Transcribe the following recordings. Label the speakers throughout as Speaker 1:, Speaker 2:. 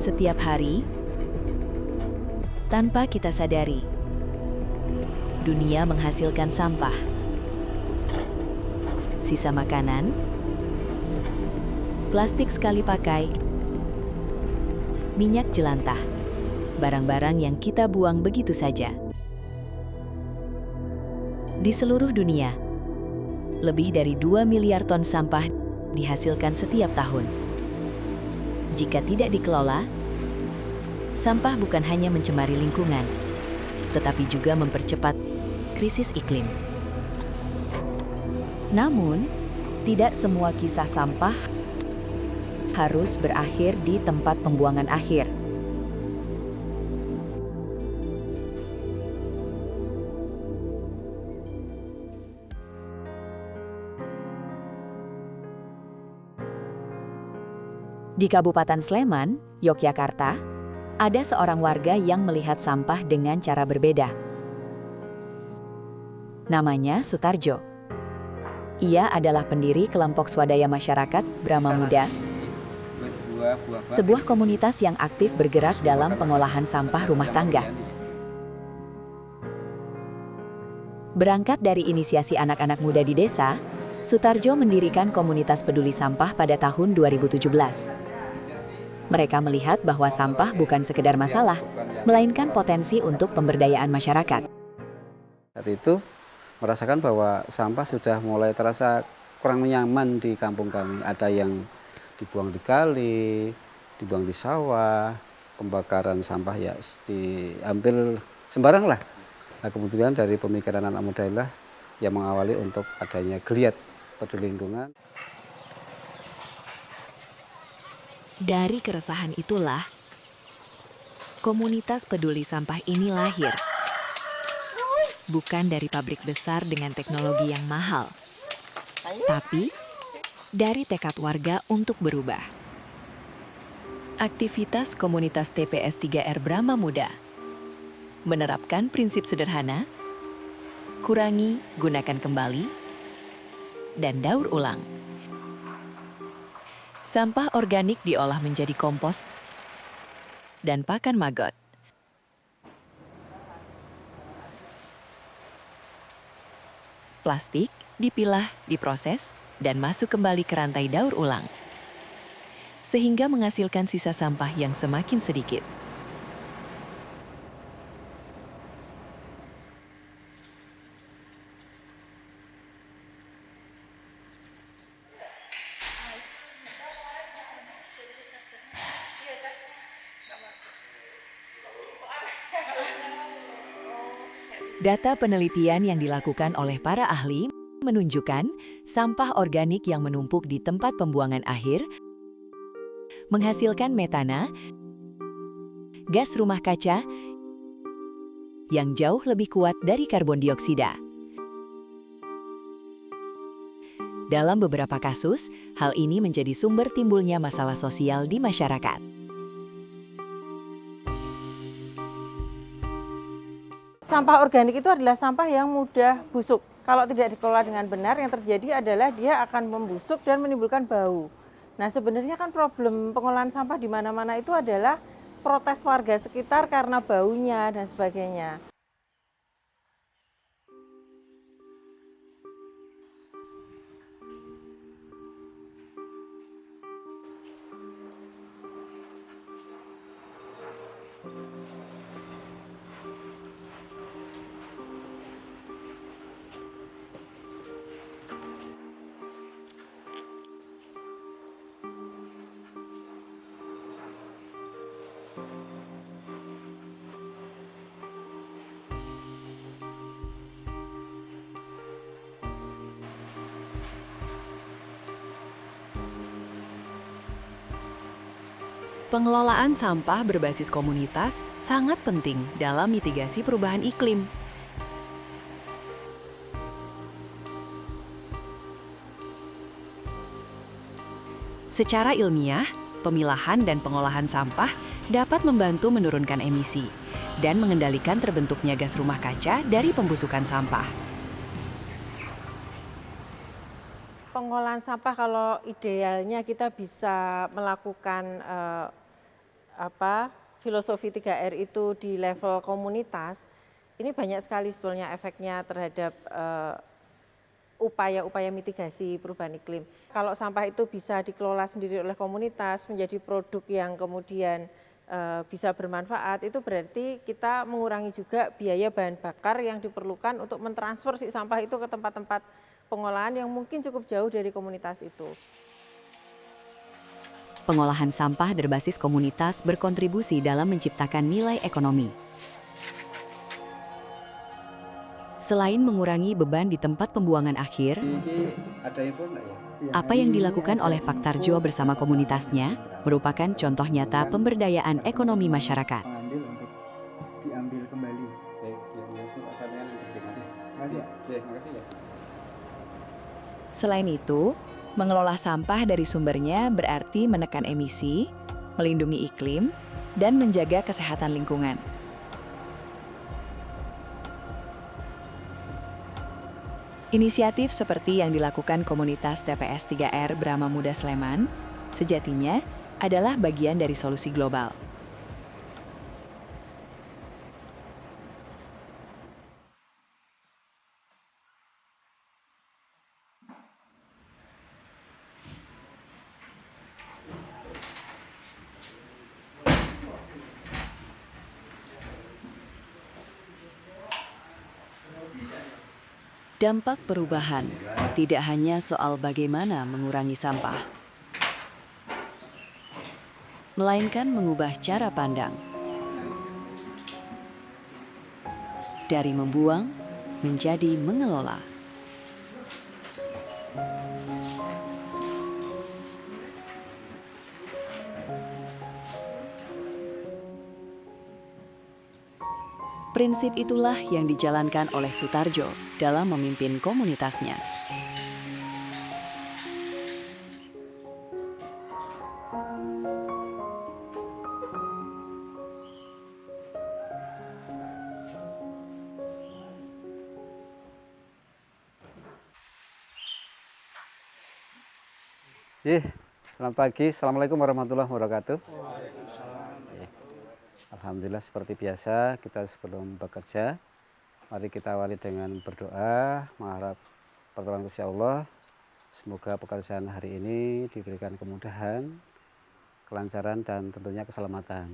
Speaker 1: Setiap hari, tanpa kita sadari, dunia menghasilkan sampah. Sisa makanan, plastik sekali pakai, minyak jelantah, barang-barang yang kita buang begitu saja. Di seluruh dunia, lebih dari 2 miliar ton sampah dihasilkan setiap tahun. Jika tidak dikelola, sampah bukan hanya mencemari lingkungan, tetapi juga mempercepat krisis iklim. Namun, tidak semua kisah sampah harus berakhir di tempat pembuangan akhir. Di Kabupaten Sleman, Yogyakarta, ada seorang warga yang melihat sampah dengan cara berbeda. Namanya Sutarjo. Ia adalah pendiri kelompok swadaya masyarakat Brahma Muda, sebuah komunitas yang aktif bergerak dalam pengolahan sampah rumah tangga. Berangkat dari inisiasi anak-anak muda di desa, Sutarjo mendirikan komunitas peduli sampah pada tahun 2017. Mereka melihat bahwa sampah bukan sekedar masalah, melainkan potensi untuk pemberdayaan masyarakat.
Speaker 2: Saat itu merasakan bahwa sampah sudah mulai terasa kurang nyaman di kampung kami. Ada yang dibuang di kali, dibuang di sawah, pembakaran sampah ya diambil sembarang lah. Nah, kemudian dari pemikiran anak muda lah yang mengawali untuk adanya geliat peduli lingkungan.
Speaker 1: Dari keresahan itulah, komunitas peduli sampah ini lahir. Bukan dari pabrik besar dengan teknologi yang mahal, tapi dari tekad warga untuk berubah. Aktivitas komunitas TPS 3R Brahma Muda menerapkan prinsip sederhana, kurangi, gunakan kembali, dan daur ulang. Sampah organik diolah menjadi kompos dan pakan maggot. Plastik dipilah, diproses, dan masuk kembali ke rantai daur ulang, sehingga menghasilkan sisa sampah yang semakin sedikit. Data penelitian yang dilakukan oleh para ahli menunjukkan sampah organik yang menumpuk di tempat pembuangan akhir menghasilkan metana, gas rumah kaca yang jauh lebih kuat dari karbon dioksida. Dalam beberapa kasus, hal ini menjadi sumber timbulnya masalah sosial di masyarakat.
Speaker 3: Sampah organik itu adalah sampah yang mudah busuk. Kalau tidak dikelola dengan benar, yang terjadi adalah dia akan membusuk dan menimbulkan bau. Nah, sebenarnya kan problem pengolahan sampah di mana-mana itu adalah protes warga sekitar karena baunya dan sebagainya.
Speaker 1: Pengelolaan sampah berbasis komunitas sangat penting dalam mitigasi perubahan iklim. Secara ilmiah, pemilahan dan pengolahan sampah dapat membantu menurunkan emisi dan mengendalikan terbentuknya gas rumah kaca dari pembusukan sampah.
Speaker 3: Pengolahan sampah kalau idealnya kita bisa melakukan filosofi 3R itu di level komunitas, ini banyak sekali sebetulnya efeknya terhadap upaya-upaya mitigasi perubahan iklim. Kalau sampah itu bisa dikelola sendiri oleh komunitas menjadi produk yang kemudian bisa bermanfaat, itu berarti kita mengurangi juga biaya bahan bakar yang diperlukan untuk mentransfer si sampah itu ke tempat-tempat pengolahan yang mungkin cukup jauh dari komunitas itu.
Speaker 1: Pengolahan sampah berbasis komunitas berkontribusi dalam menciptakan nilai ekonomi. Selain mengurangi beban di tempat pembuangan akhir,
Speaker 2: Ini ada info nggak ya?
Speaker 1: apa yang dilakukan oleh Pak Tarjo bersama komunitasnya merupakan contoh nyata pemberdayaan ekonomi masyarakat.
Speaker 4: Pengambil untuk diambil kembali.
Speaker 2: Baik, yang sudah asalnya nanti dikasih.
Speaker 4: Makasih ya.
Speaker 2: Makasih ya.
Speaker 1: Selain itu, mengelola sampah dari sumbernya berarti menekan emisi, melindungi iklim, dan menjaga kesehatan lingkungan. Inisiatif seperti yang dilakukan komunitas TPS 3R Brahma Muda Sleman, sejatinya adalah bagian dari solusi global. Dampak perubahan tidak hanya soal bagaimana mengurangi sampah, melainkan mengubah cara pandang. Dari membuang menjadi mengelola. Prinsip itulah yang dijalankan oleh Sutarjo dalam memimpin komunitasnya.
Speaker 2: Selamat pagi. Assalamualaikum warahmatullahi wabarakatuh. Alhamdulillah seperti biasa kita sebelum bekerja, mari kita awali dengan berdoa, mengharap pertolongan Gusti Allah. Semoga pekerjaan hari ini diberikan kemudahan, kelancaran dan tentunya keselamatan.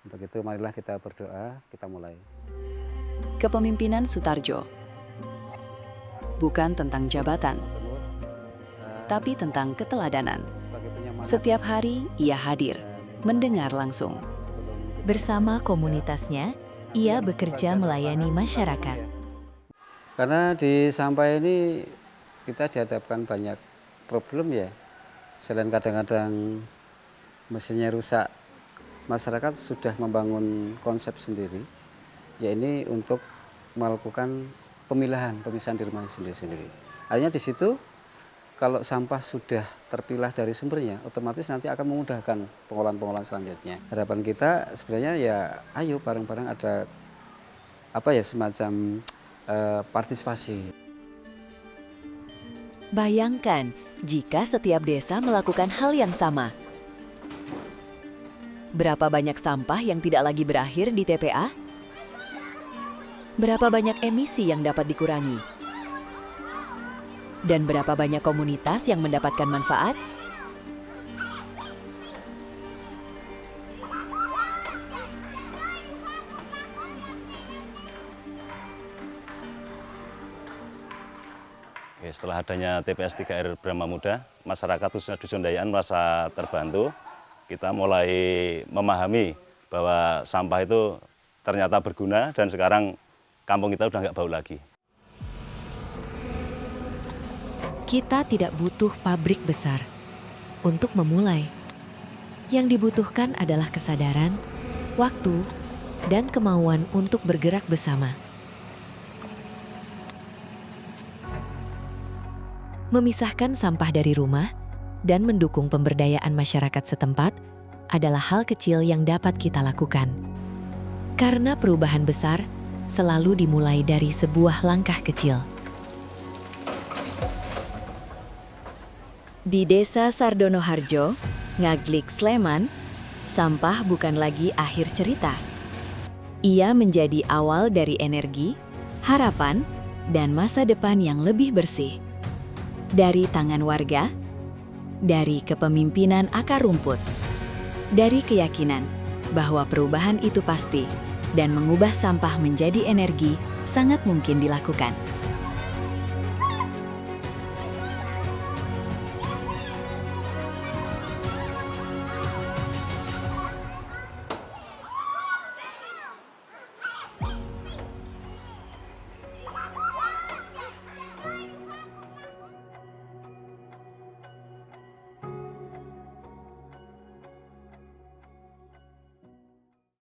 Speaker 2: Untuk itu marilah kita berdoa, kita mulai.
Speaker 1: Kepemimpinan Sutarjo bukan tentang jabatan, tapi tentang keteladanan. Setiap hari ia hadir, mendengar langsung. Bersama komunitasnya, ia bekerja melayani masyarakat.
Speaker 2: Karena di sampah ini kita dihadapkan banyak problem ya. Selain kadang-kadang mesinnya rusak, masyarakat sudah membangun konsep sendiri, ya ini untuk melakukan pemisahan di rumah sendiri-sendiri. Artinya di situ kalau sampah sudah terpilah dari sumbernya, otomatis nanti akan memudahkan pengolahan-pengolahan selanjutnya. Harapan kita sebenarnya ya, ayo bareng-bareng ada semacam partisipasi.
Speaker 1: Bayangkan jika setiap desa melakukan hal yang sama. Berapa banyak sampah yang tidak lagi berakhir di TPA? Berapa banyak emisi yang dapat dikurangi? Dan berapa banyak komunitas yang mendapatkan manfaat?
Speaker 5: Setelah adanya TPS 3R Brahma Muda, masyarakat khususnya Dusun Dayan merasa terbantu. Kita mulai memahami bahwa sampah itu ternyata berguna dan sekarang kampung kita udah nggak bau lagi.
Speaker 1: Kita tidak butuh pabrik besar untuk memulai. Yang dibutuhkan adalah kesadaran, waktu, dan kemauan untuk bergerak bersama. Memisahkan sampah dari rumah dan mendukung pemberdayaan masyarakat setempat adalah hal kecil yang dapat kita lakukan. Karena perubahan besar selalu dimulai dari sebuah langkah kecil. Di Desa Sardono Harjo, Ngaglik, Sleman, Sampah bukan lagi akhir cerita. Ia menjadi awal dari energi, harapan, dan masa depan yang lebih bersih. Dari tangan warga, dari kepemimpinan akar rumput, dari keyakinan bahwa perubahan itu pasti dan mengubah sampah menjadi energi sangat mungkin dilakukan.